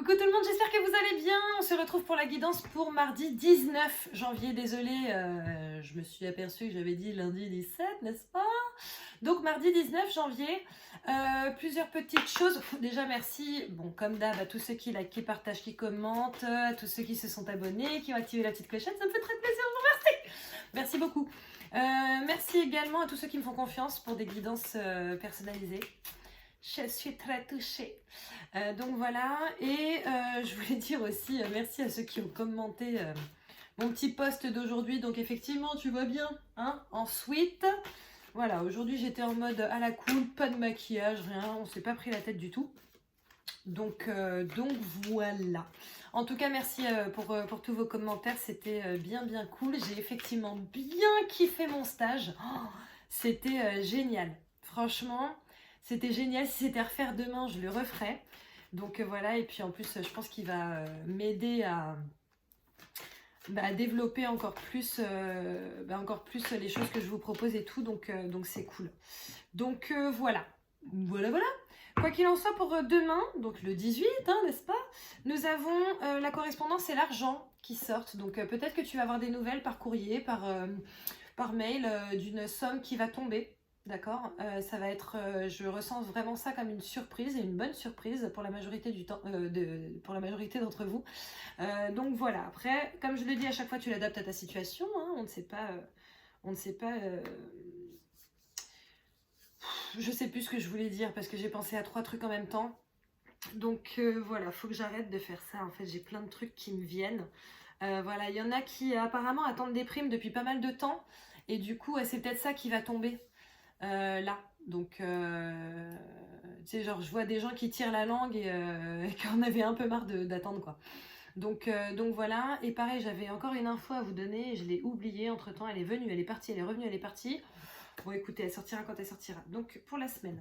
Coucou tout le monde, j'espère que vous allez bien. On se retrouve pour la guidance pour mardi 19 janvier. Désolée, je me suis aperçue que j'avais dit lundi 17, n'est-ce pas? Donc mardi 19 janvier, plusieurs petites choses. Déjà merci, bon comme d'hab, à tous ceux qui likent, qui partagent, qui commentent, à tous ceux qui se sont abonnés, qui ont activé la petite clochette, ça me fait très plaisir, je vous remercie. Merci beaucoup. Merci également à tous ceux qui me font confiance pour des guidances personnalisées. Je suis très touchée. Donc voilà, et je voulais dire aussi merci à ceux qui ont commenté mon petit post d'aujourd'hui. Donc effectivement, tu vois bien, hein, en suite. Voilà, aujourd'hui j'étais en mode à la cool, pas de maquillage, rien, on s'est pas pris la tête du tout. Donc voilà. En tout cas, merci pour tous vos commentaires, c'était bien cool. J'ai effectivement bien kiffé mon stage. Oh, c'était génial, franchement. C'était génial, si c'était à refaire demain, je le referais. Donc voilà, et puis en plus, je pense qu'il va m'aider à développer encore plus les choses que je vous propose et tout. Donc c'est cool. Donc voilà. Voilà. Quoi qu'il en soit, pour demain, donc le 18, hein, n'est-ce pas? Nous avons la correspondance et l'argent qui sortent. Donc peut-être que tu vas avoir des nouvelles par courrier, par mail, d'une somme qui va tomber. D'accord, ça va être, je ressens vraiment ça comme une surprise et une bonne surprise pour la majorité du temps, pour la majorité d'entre vous. Donc voilà. Après, comme je le dis à chaque fois, tu l'adaptes à ta situation. Hein, on ne sait pas. Je sais plus ce que je voulais dire parce que j'ai pensé à 3 trucs en même temps. Donc voilà, faut que j'arrête de faire ça. En fait, j'ai plein de trucs qui me viennent. Voilà, il y en a qui apparemment attendent des primes depuis pas mal de temps et du coup, c'est peut-être ça qui va tomber. Là, donc tu sais, genre je vois des gens qui tirent la langue et qu'on avait un peu marre d'attendre quoi. Donc voilà, et pareil, j'avais encore une info à vous donner, je l'ai oubliée entre temps, elle est venue, elle est partie, elle est revenue, elle est partie. Bon écoutez, elle sortira quand elle sortira. Donc pour la semaine.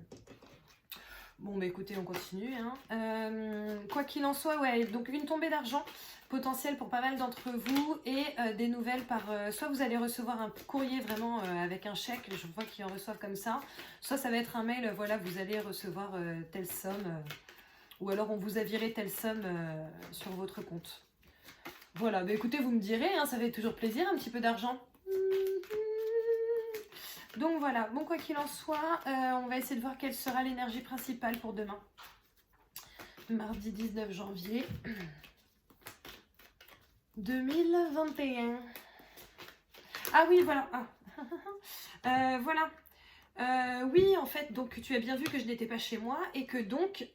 Bon bah écoutez, on continue. Hein. Quoi qu'il en soit, ouais, donc une tombée d'argent potentielle pour pas mal d'entre vous et des nouvelles par... soit vous allez recevoir un courrier vraiment avec un chèque, je vois qu'ils en reçoivent comme ça, soit ça va être un mail, voilà, vous allez recevoir telle somme, ou alors on vous a viré telle somme sur votre compte. Voilà, bah écoutez, vous me direz, hein, ça fait toujours plaisir, un petit peu d'argent. Donc voilà, bon quoi qu'il en soit, on va essayer de voir quelle sera l'énergie principale pour demain. Mardi 19 janvier 2021. Ah oui, voilà. Voilà. Oui, en fait, donc tu as bien vu que je n'étais pas chez moi et que donc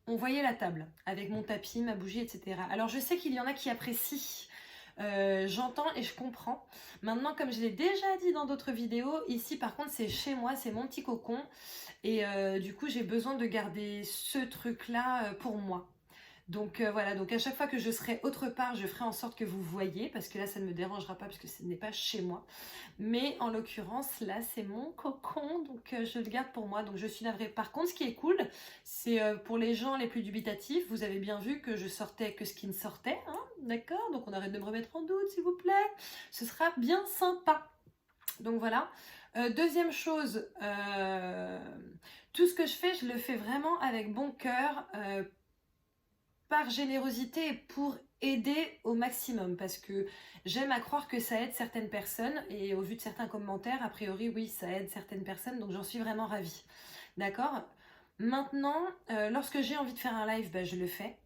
on voyait la table avec mon tapis, ma bougie, etc. Alors je sais qu'il y en a qui apprécient. J'entends et je comprends. Maintenant, comme je l'ai déjà dit dans d'autres vidéos, ici par contre c'est chez moi, c'est mon petit cocon et du coup j'ai besoin de garder ce truc là pour moi. Donc voilà, donc à chaque fois que je serai autre part, je ferai en sorte que vous voyez, parce que là ça ne me dérangera pas puisque ce n'est pas chez moi. Mais en l'occurrence, là c'est mon cocon, donc je le garde pour moi, donc je suis navrée. Par contre, ce qui est cool, c'est pour les gens les plus dubitatifs, vous avez bien vu que je sortais que ce qui me sortait, hein, d'accord? Donc on arrête de me remettre en doute s'il vous plaît, ce sera bien sympa. Donc voilà. Deuxième chose, tout ce que je fais, je le fais vraiment avec bon cœur, par générosité et pour aider au maximum, parce que j'aime à croire que ça aide certaines personnes et au vu de certains commentaires, a priori oui, ça aide certaines personnes, donc j'en suis vraiment ravie. D'accord? Maintenant, lorsque j'ai envie de faire un live, je le fais.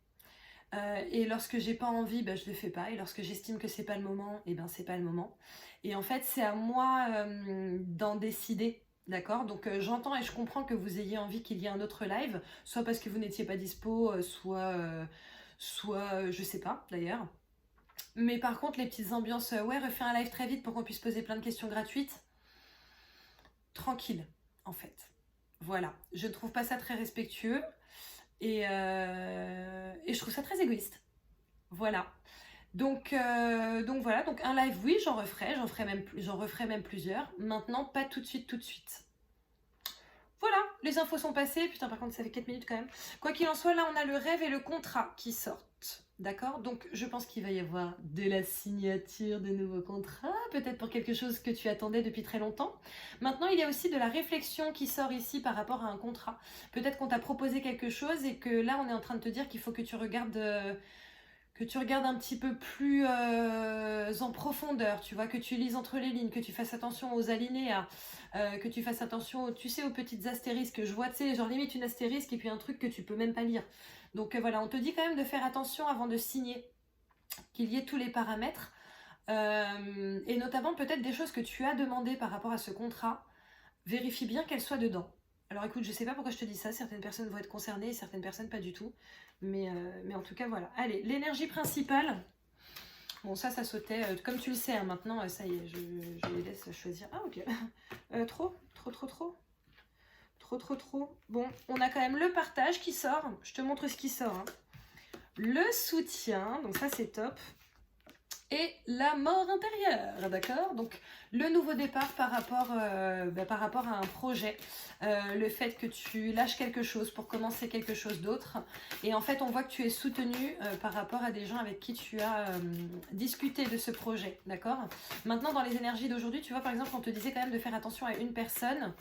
Et lorsque j'ai pas envie, je le fais pas. Et lorsque j'estime que c'est pas le moment, et c'est pas le moment. Et en fait, c'est à moi d'en décider. D'accord? Donc j'entends et je comprends que vous ayez envie qu'il y ait un autre live, soit parce que vous n'étiez pas dispo, soit je sais pas d'ailleurs. Mais par contre, les petites ambiances, ouais, refais un live très vite pour qu'on puisse poser plein de questions gratuites. Tranquille, en fait. Voilà. Je ne trouve pas ça très respectueux. Et je trouve ça très égoïste. Voilà. Donc voilà, donc un live, oui, j'en referai même plusieurs. Maintenant, pas tout de suite. Voilà, les infos sont passées. Putain, par contre, ça fait 4 minutes quand même. Quoi qu'il en soit, là, on a le rêve et le contrat qui sortent. D'accord? Donc, je pense qu'il va y avoir de la signature de nouveaux contrats, peut-être pour quelque chose que tu attendais depuis très longtemps. Maintenant, il y a aussi de la réflexion qui sort ici par rapport à un contrat. Peut-être qu'on t'a proposé quelque chose et que là, on est en train de te dire qu'il faut que tu regardes un petit peu plus en profondeur, tu vois, que tu lises entre les lignes, que tu fasses attention aux alinéas, que tu fasses attention, tu sais, aux petites astérisques. Je vois, tu sais, genre limite une astérisque et puis un truc que tu peux même pas lire. Donc voilà, on te dit quand même de faire attention avant de signer, qu'il y ait tous les paramètres, et notamment peut-être des choses que tu as demandées par rapport à ce contrat. Vérifie bien qu'elles soient dedans. Alors écoute, je sais pas pourquoi je te dis ça, certaines personnes vont être concernées et certaines personnes pas du tout. Mais en tout cas, voilà. Allez, l'énergie principale. Bon, ça sautait. Comme tu le sais, hein, maintenant, ça y est, je les laisse choisir. Ah, ok. Trop. Bon, on a quand même le partage qui sort. Je te montre ce qui sort. Hein. Le soutien, donc ça, c'est top. Et la mort intérieure, d'accord? Donc le nouveau départ par rapport à un projet, le fait que tu lâches quelque chose pour commencer quelque chose d'autre, et en fait on voit que tu es soutenu par rapport à des gens avec qui tu as discuté de ce projet, d'accord? Maintenant dans les énergies d'aujourd'hui, tu vois par exemple on te disait quand même de faire attention à une personne.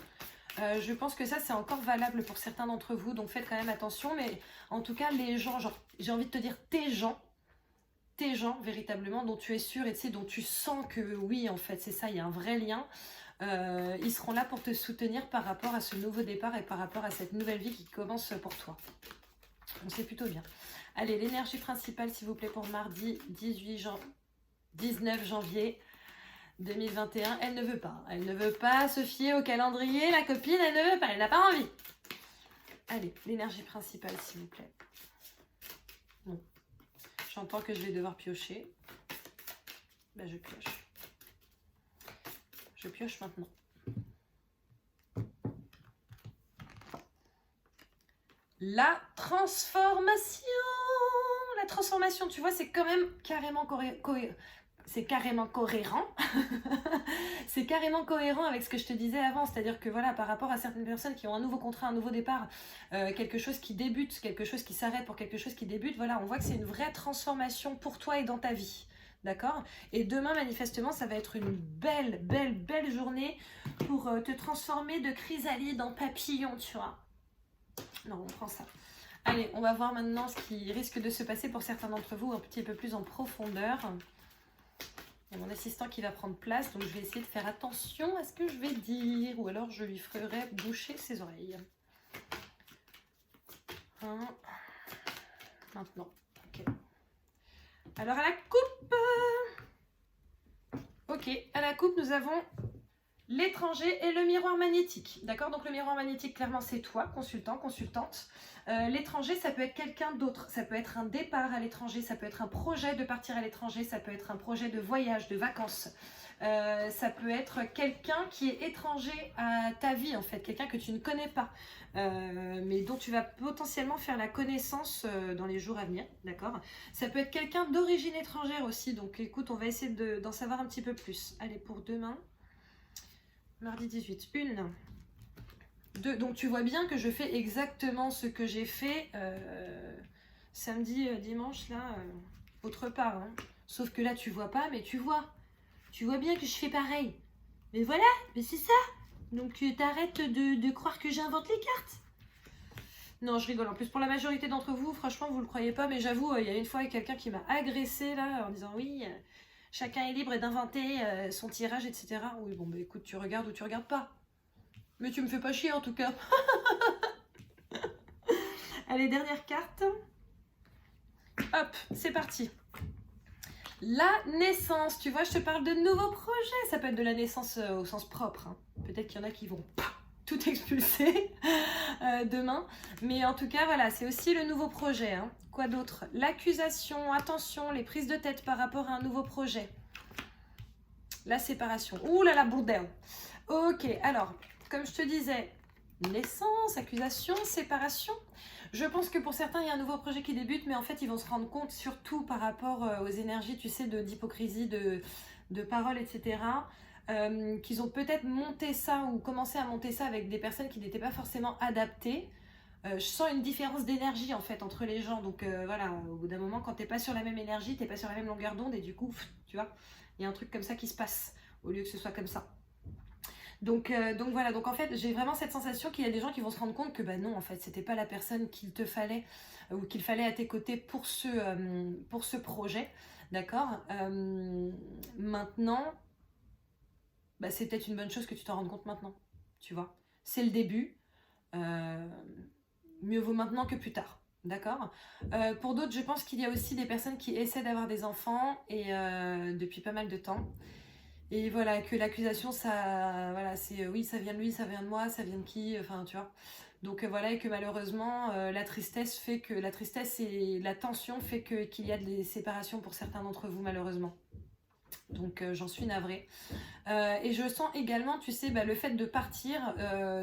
Je pense que ça c'est encore valable pour certains d'entre vous, donc faites quand même attention, mais en tout cas les gens, genre j'ai envie de te dire tes gens véritablement dont tu es sûr et tu sais, dont tu sens que oui en fait c'est ça, il y a un vrai lien, ils seront là pour te soutenir par rapport à ce nouveau départ et par rapport à cette nouvelle vie qui commence pour toi. Donc c'est plutôt bien. Allez, l'énergie principale s'il vous plaît pour mardi 19 janvier 2021. Elle ne veut pas se fier au calendrier, la copine, elle ne veut pas, elle n'a pas envie. Allez, l'énergie principale s'il vous plaît. Bon. J'entends que je vais devoir piocher. Ben, je pioche. Je pioche maintenant. La transformation. La transformation, tu vois, c'est quand même carrément c'est carrément cohérent. C'est carrément cohérent avec ce que je te disais avant. C'est-à-dire que voilà, par rapport à certaines personnes qui ont un nouveau contrat, un nouveau départ, quelque chose qui débute, quelque chose qui s'arrête pour quelque chose qui débute, voilà, on voit que c'est une vraie transformation pour toi et dans ta vie. D'accord? Et demain, manifestement, ça va être une belle journée pour te transformer de chrysalide en papillon, tu vois. Non, on prend ça. Allez, on va voir maintenant ce qui risque de se passer pour certains d'entre vous un petit peu plus en profondeur. Il y a mon assistant qui va prendre place, donc je vais essayer de faire attention à ce que je vais dire, ou alors je lui ferai boucher ses oreilles. Maintenant, ok. Alors à la coupe. Ok, à la coupe, nous avons l'étranger et le miroir magnétique. D'accord? Donc le miroir magnétique, clairement, c'est toi, consultant, consultante. L'étranger, ça peut être quelqu'un d'autre. Ça peut être un départ à l'étranger, ça peut être un projet de partir à l'étranger, ça peut être un projet de voyage, de vacances. Ça peut être quelqu'un qui est étranger à ta vie, en fait. Quelqu'un que tu ne connais pas, mais dont tu vas potentiellement faire la connaissance dans les jours à venir. D'accord? Ça peut être quelqu'un d'origine étrangère aussi. Donc écoute, on va essayer d'en savoir un petit peu plus. Allez, pour demain. Mardi 18, 1, 2, donc tu vois bien que je fais exactement ce que j'ai fait samedi, dimanche, là, autre part. Hein. Sauf que là, tu vois pas, mais tu vois. Tu vois bien que je fais pareil. Mais voilà, mais c'est ça. Donc t'arrêtes de croire que j'invente les cartes. Non, je rigole. En plus, pour la majorité d'entre vous, franchement, vous le croyez pas, mais j'avoue, il y a une fois quelqu'un qui m'a agressé là, en disant oui... chacun est libre d'inventer son tirage, etc. Oui, bon, bah écoute, tu regardes ou tu regardes pas. Mais tu me fais pas chier en tout cas. Allez, dernière carte. Hop, c'est parti. La naissance, tu vois, je te parle de nouveaux projets. Ça peut être de la naissance au sens propre. Hein. Peut-être qu'il y en a qui vont tout expulser demain. Mais en tout cas, voilà, c'est aussi le nouveau projet. Hein. Quoi d'autre? L'accusation, attention, les prises de tête par rapport à un nouveau projet. La séparation. Ouh là là, bordel. Ok, alors, comme je te disais, naissance, accusation, séparation. Je pense que pour certains, il y a un nouveau projet qui débute, mais en fait, ils vont se rendre compte, surtout par rapport aux énergies, tu sais, d'hypocrisie, de paroles, etc. qu'ils ont peut-être monté ça ou commencé à monter ça avec des personnes qui n'étaient pas forcément adaptées. Je sens une différence d'énergie en fait entre les gens. Donc voilà, au bout d'un moment, quand t'es pas sur la même énergie, t'es pas sur la même longueur d'onde et du coup, tu vois, il y a un truc comme ça qui se passe au lieu que ce soit comme ça. Donc voilà, donc en fait, j'ai vraiment cette sensation qu'il y a des gens qui vont se rendre compte que bah non, en fait, c'était pas la personne qu'il te fallait ou qu'il fallait à tes côtés pour ce projet, d'accord. Maintenant, bah, c'est peut-être une bonne chose que tu t'en rendes compte maintenant, tu vois. C'est le début. Mieux vaut maintenant que plus tard, d'accord. Pour d'autres, je pense qu'il y a aussi des personnes qui essaient d'avoir des enfants et depuis pas mal de temps. Et voilà, que l'accusation, ça, voilà, c'est oui, ça vient de lui, ça vient de moi, ça vient de qui, enfin, tu vois. Donc voilà, et que malheureusement, la tristesse et la tension fait qu'il y a des séparations pour certains d'entre vous, malheureusement. Donc j'en suis navrée. Et je sens également, tu sais, bah, le fait de partir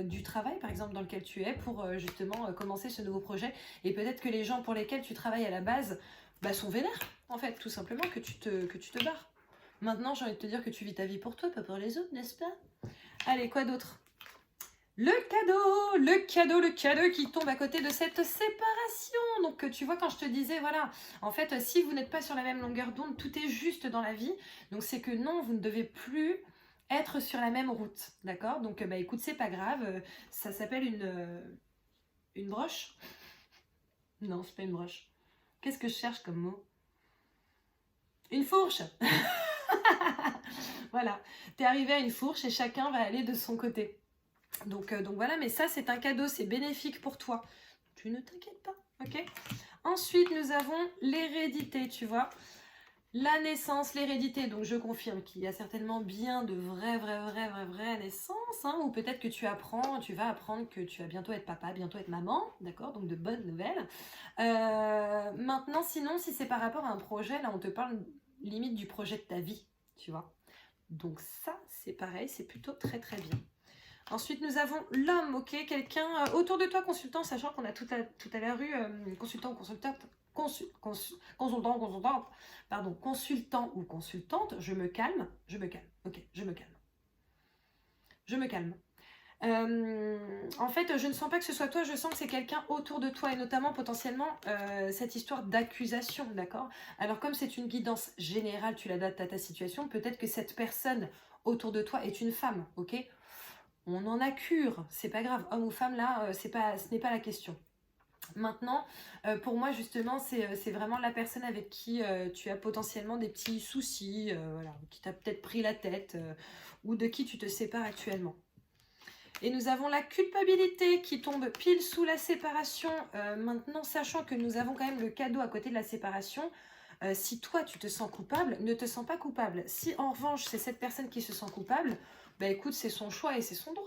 du travail, par exemple, dans lequel tu es, pour justement commencer ce nouveau projet. Et peut-être que les gens pour lesquels tu travailles à la base bah, sont vénères, en fait, tout simplement, que tu te barres. Maintenant, j'ai envie de te dire que tu vis ta vie pour toi, pas pour les autres, n'est-ce pas? Allez, quoi d'autre? Le cadeau qui tombe à côté de cette séparation. Donc tu vois, quand je te disais, voilà, en fait, si vous n'êtes pas sur la même longueur d'onde, tout est juste dans la vie. Donc c'est que non, vous ne devez plus être sur la même route, d'accord? Donc bah écoute, c'est pas grave, ça s'appelle une broche. Non, c'est pas une broche. Qu'est-ce que je cherche comme mot? Une fourche. Voilà, t'es arrivé à une fourche et chacun va aller de son côté. Donc voilà, mais ça c'est un cadeau, c'est bénéfique pour toi. Tu ne t'inquiètes pas, ok? Ensuite, nous avons l'hérédité, tu vois. La naissance, l'hérédité, donc je confirme qu'il y a certainement bien de vraies naissances, hein, ou peut-être que tu vas apprendre que tu vas bientôt être papa, bientôt être maman, d'accord? Donc de bonnes nouvelles. Maintenant, sinon, si c'est par rapport à un projet, là on te parle limite du projet de ta vie, tu vois. Donc ça, c'est pareil, c'est plutôt très bien. Ensuite, nous avons l'homme, ok, quelqu'un autour de toi, consultant, sachant qu'on a tout à l'heure eu consultant ou consultante, consultant ou consultante, je me calme, ok, je me calme. En fait, je ne sens pas que ce soit toi, je sens que c'est quelqu'un autour de toi et notamment potentiellement cette histoire d'accusation, d'accord? Alors comme c'est une guidance générale, tu l'adaptes à ta situation, peut-être que cette personne autour de toi est une femme, ok? On en a cure, c'est pas grave, homme ou femme là, ce n'est pas la question. Maintenant, pour moi justement, c'est vraiment la personne avec qui tu as potentiellement des petits soucis, voilà, qui t'a peut-être pris la tête ou de qui tu te sépares actuellement. Et nous avons la culpabilité qui tombe pile sous la séparation. Maintenant, sachant que nous avons quand même le cadeau à côté de la séparation, si toi tu te sens coupable, ne te sens pas coupable. Si en revanche c'est cette personne qui se sent coupable, bah écoute, c'est son choix et c'est son droit.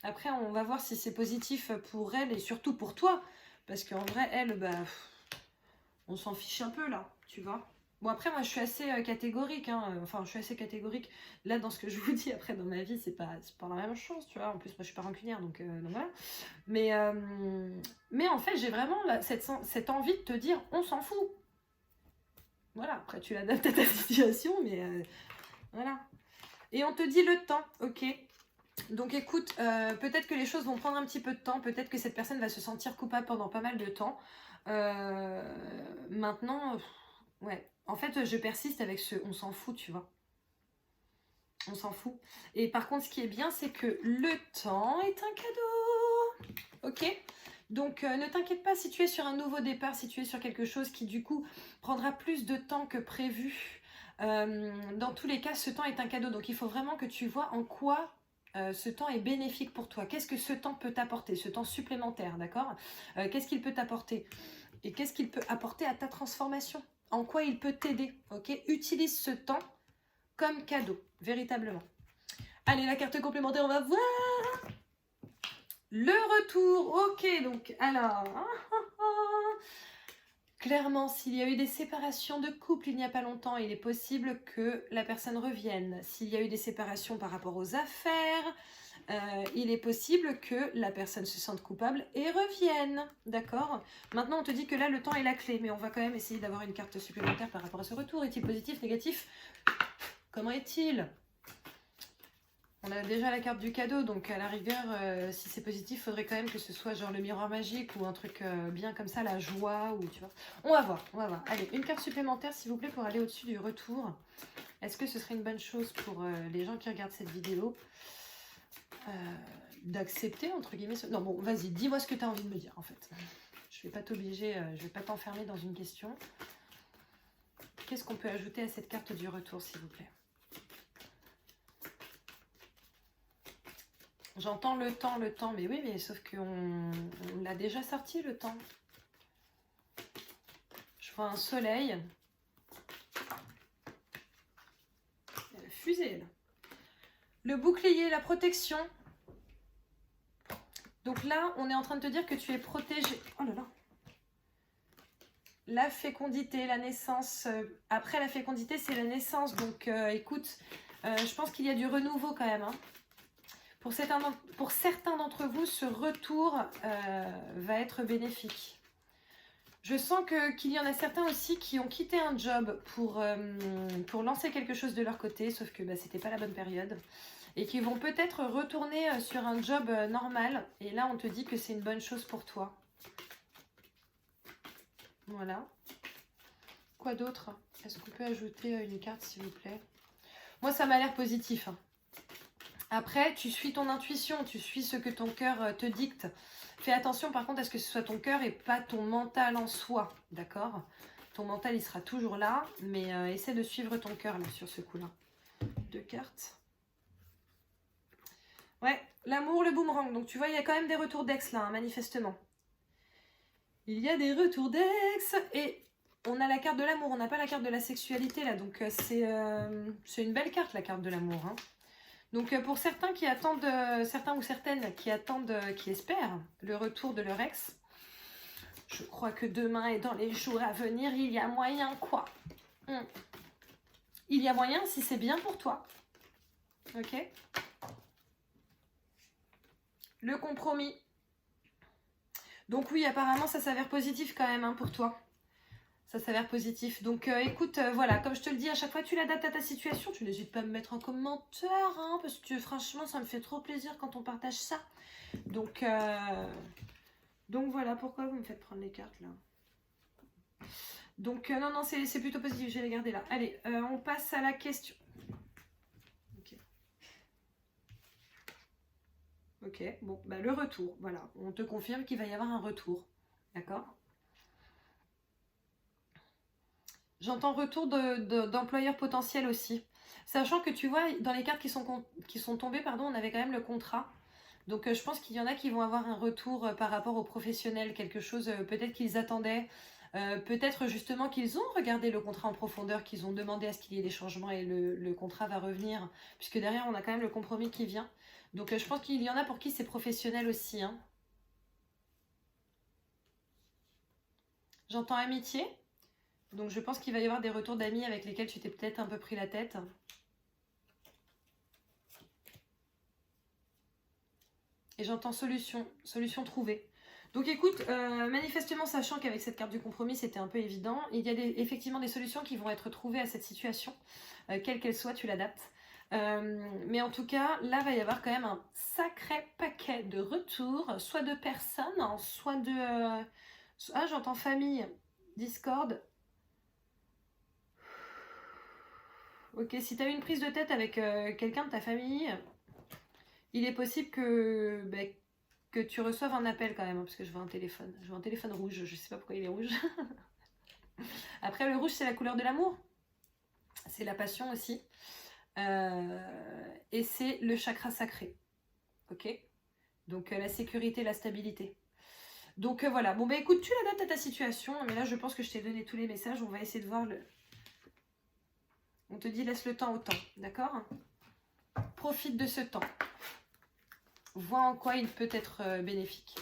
Après, on va voir si c'est positif pour elle et surtout pour toi. Parce qu'en vrai, elle, bah, on s'en fiche un peu là, tu vois. Bon, après, moi, je suis assez catégorique. Hein. Enfin, je suis assez catégorique. Là, dans ce que je vous dis, après, dans ma vie, c'est pas la même chose, tu vois. En plus, moi, je suis pas rancunière, donc voilà. Mais en fait, j'ai vraiment là, cette envie de te dire, on s'en fout. Voilà, après, tu l'adaptes à ta situation, mais voilà. Et on te dit le temps, ok. Donc écoute, peut-être que les choses vont prendre un petit peu de temps, peut-être que cette personne va se sentir coupable pendant pas mal de temps. Maintenant, ouais, en fait, je persiste avec ce on s'en fout, tu vois. On s'en fout. Et par contre, ce qui est bien, c'est que le temps est un cadeau. Ok? Donc, ne t'inquiète pas si tu es sur un nouveau départ, si tu es sur quelque chose qui, du coup, prendra plus de temps que prévu. Dans tous les cas, ce temps est un cadeau. Donc, il faut vraiment que tu vois en quoi ce temps est bénéfique pour toi. Qu'est-ce que ce temps peut t'apporter? Ce temps supplémentaire, d'accord? Qu'est-ce qu'il peut t'apporter? Et qu'est-ce qu'il peut apporter à ta transformation? En quoi il peut t'aider? Ok? Utilise ce temps comme cadeau, véritablement. Allez, la carte complémentaire, on va voir le retour. Ok, donc, alors... Clairement, s'il y a eu des séparations de couple il n'y a pas longtemps, il est possible que la personne revienne. S'il y a eu des séparations par rapport aux affaires, il est possible que la personne se sente coupable et revienne. D'accord? Maintenant, on te dit que là, le temps est la clé, mais on va quand même essayer d'avoir une carte supplémentaire par rapport à ce retour. Est-il positif, négatif? Comment est-il? On a déjà la carte du cadeau, donc à la rigueur, si c'est positif, il faudrait quand même que ce soit genre le miroir magique ou un truc bien comme ça, la joie, ou tu vois. On va voir, on va voir. Allez, une carte supplémentaire, s'il vous plaît, pour aller au-dessus du retour. Est-ce que ce serait une bonne chose pour les gens qui regardent cette vidéo d'accepter, entre guillemets, Non, bon, vas-y, dis-moi ce que tu as envie de me dire, en fait. Je vais pas t'obliger, je vais pas t'enfermer dans une question. Qu'est-ce qu'on peut ajouter à cette carte du retour, s'il vous plaît? J'entends le temps, mais oui, mais sauf qu'on l'a déjà sorti, le temps. Je vois un soleil. La fusée, là. Le bouclier, la protection. Donc là, on est en train de te dire que tu es protégé. Oh là là. La fécondité, la naissance. Après la fécondité, c'est la naissance. Donc écoute, je pense qu'il y a du renouveau quand même, hein. Pour certains d'entre vous, ce retour va être bénéfique. Je sens qu'il y en a certains aussi qui ont quitté un job pour lancer quelque chose de leur côté, sauf que c'était pas la bonne période. Et qui vont peut-être retourner sur un job normal. Et là, on te dit que c'est une bonne chose pour toi. Voilà. Quoi d'autre? Est-ce qu'on peut ajouter une carte, s'il vous plaît? Moi, ça m'a l'air positif, hein. Après, tu suis ton intuition, tu suis ce que ton cœur te dicte. Fais attention par contre à ce que ce soit ton cœur et pas ton mental en soi, d'accord? Ton mental, il sera toujours là, mais essaie de suivre ton cœur là sur ce coup-là. 2 cartes. Ouais, l'amour, le boomerang. Donc tu vois, il y a quand même des retours d'ex là, hein, manifestement. Il y a des retours d'ex et on a la carte de l'amour, on n'a pas la carte de la sexualité là. Donc c'est une belle carte, la carte de l'amour, hein. Donc pour certains qui attendent, certains ou certaines qui attendent, qui espèrent le retour de leur ex, je crois que demain et dans les jours à venir, il y a moyen quoi. Il y a moyen si c'est bien pour toi. Ok? Le compromis. Donc oui, apparemment ça s'avère positif quand même, hein, pour toi. Ça s'avère positif. Donc écoute, voilà, comme je te le dis, à chaque fois que tu l'adaptes à ta situation, tu n'hésites pas à me mettre en commentaire, hein, parce que franchement, ça me fait trop plaisir quand on partage ça. Donc voilà, pourquoi vous me faites prendre les cartes là? Donc non, non, c'est plutôt positif, je vais les garder là. Allez, on passe à la question. Ok. Ok, bon, bah le retour, voilà. On te confirme qu'il va y avoir un retour, d'accord? J'entends retour d'employeur potentiel aussi. Sachant que tu vois, dans les cartes qui sont tombées, pardon, on avait quand même le contrat. Donc je pense qu'il y en a qui vont avoir un retour par rapport aux professionnels, quelque chose peut-être qu'ils attendaient, peut-être justement qu'ils ont regardé le contrat en profondeur, qu'ils ont demandé à ce qu'il y ait des changements et le contrat va revenir, puisque derrière on a quand même le compromis qui vient. Donc je pense qu'il y en a pour qui c'est professionnel aussi, hein. J'entends amitié. Donc je pense qu'il va y avoir des retours d'amis avec lesquels tu t'es peut-être un peu pris la tête. Et j'entends solution, solution trouvée. Donc écoute, manifestement sachant qu'avec cette carte du compromis c'était un peu évident, il y a effectivement des solutions qui vont être trouvées à cette situation, quelle qu'elle soit, tu l'adaptes. Mais en tout cas, là va y avoir quand même un sacré paquet de retours, soit de personnes, soit de... Ah, j'entends famille, Discord. Ok, si tu as eu une prise de tête avec quelqu'un de ta famille, il est possible que tu reçoives un appel quand même, hein, parce que je vois un téléphone. Je vois un téléphone rouge, je sais pas pourquoi il est rouge. Après, le rouge, c'est la couleur de l'amour. C'est la passion aussi. Et c'est le chakra sacré. Ok? Donc la sécurité, la stabilité. Donc voilà. Bon, bah écoute, tu l'adaptes à ta situation. Mais là, je pense que je t'ai donné tous les messages. On va essayer de voir le... On te dit laisse le temps au temps, d'accord? Profite de ce temps. Vois en quoi il peut être bénéfique.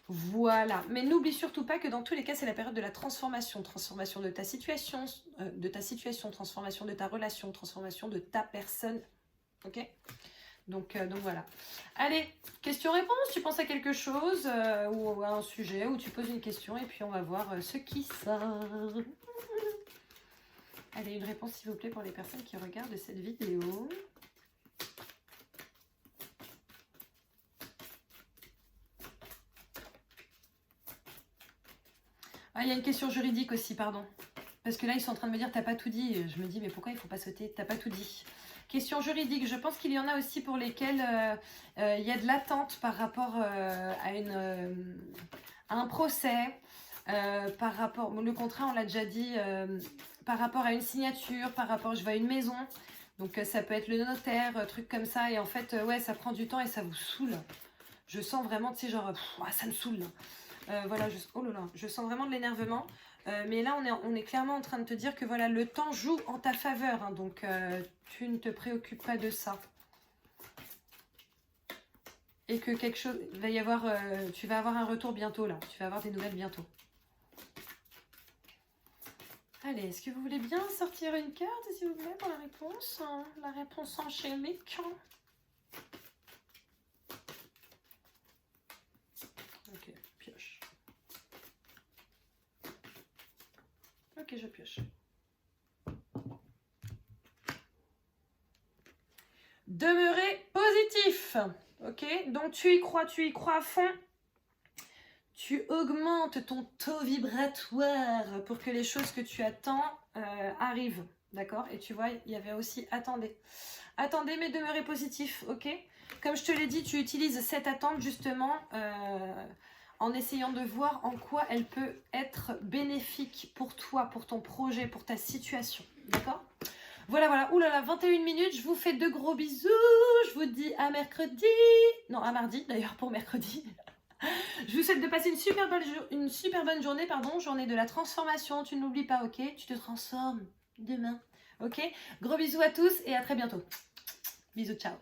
Voilà. Mais n'oublie surtout pas que dans tous les cas, c'est la période de la transformation. Transformation de ta situation, transformation de ta relation, transformation de ta personne. Ok? Donc voilà. Allez, question-réponse. Tu penses à quelque chose ou à un sujet où tu poses une question et puis on va voir ce qui sort. Allez, une réponse s'il vous plaît pour les personnes qui regardent cette vidéo. Ah, il y a une question juridique aussi, pardon. Parce que là, ils sont en train de me dire, t'as pas tout dit. Je me dis, mais pourquoi il faut pas sauter? T'as pas tout dit. Question juridique, je pense qu'il y en a aussi pour lesquelles il y a de l'attente par rapport à un procès, par rapport, le contrat on l'a déjà dit, par rapport à une signature, par rapport, je vois une maison, donc ça peut être le notaire, truc comme ça, et en fait, ouais, ça prend du temps et ça vous saoule. Je sens vraiment, tu sais, genre, ça me saoule. Voilà, oh là là, je sens vraiment de l'énervement. Mais là, on est clairement en train de te dire que voilà, le temps joue en ta faveur. Hein, donc, tu ne te préoccupes pas de ça. Et que quelque chose va y avoir... tu vas avoir un retour bientôt, là. Tu vas avoir des nouvelles bientôt. Allez, est-ce que vous voulez bien sortir une carte, s'il vous plaît, pour la réponse? La réponse enchaînique. Ok, pioche. Ok, je pioche. Demeurer positif. Ok, donc tu y crois à fond. Tu augmentes ton taux vibratoire pour que les choses que tu attends arrivent. D'accord? Et tu vois, il y avait aussi attendez. Attendez, mais demeurez positif. Ok? Comme je te l'ai dit, tu utilises cette attente justement en essayant de voir en quoi elle peut être bénéfique pour toi, pour ton projet, pour ta situation. D'accord? Voilà, voilà. Ouh là là, 21 minutes. Je vous fais de gros bisous. Je vous dis à mercredi. Non, à mardi d'ailleurs pour mercredi. Je vous souhaite de passer une super bonne journée, pardon. Journée de la transformation. Tu n'oublies pas, ok? Tu te transformes demain. Ok? Gros bisous à tous et à très bientôt. Bisous, ciao.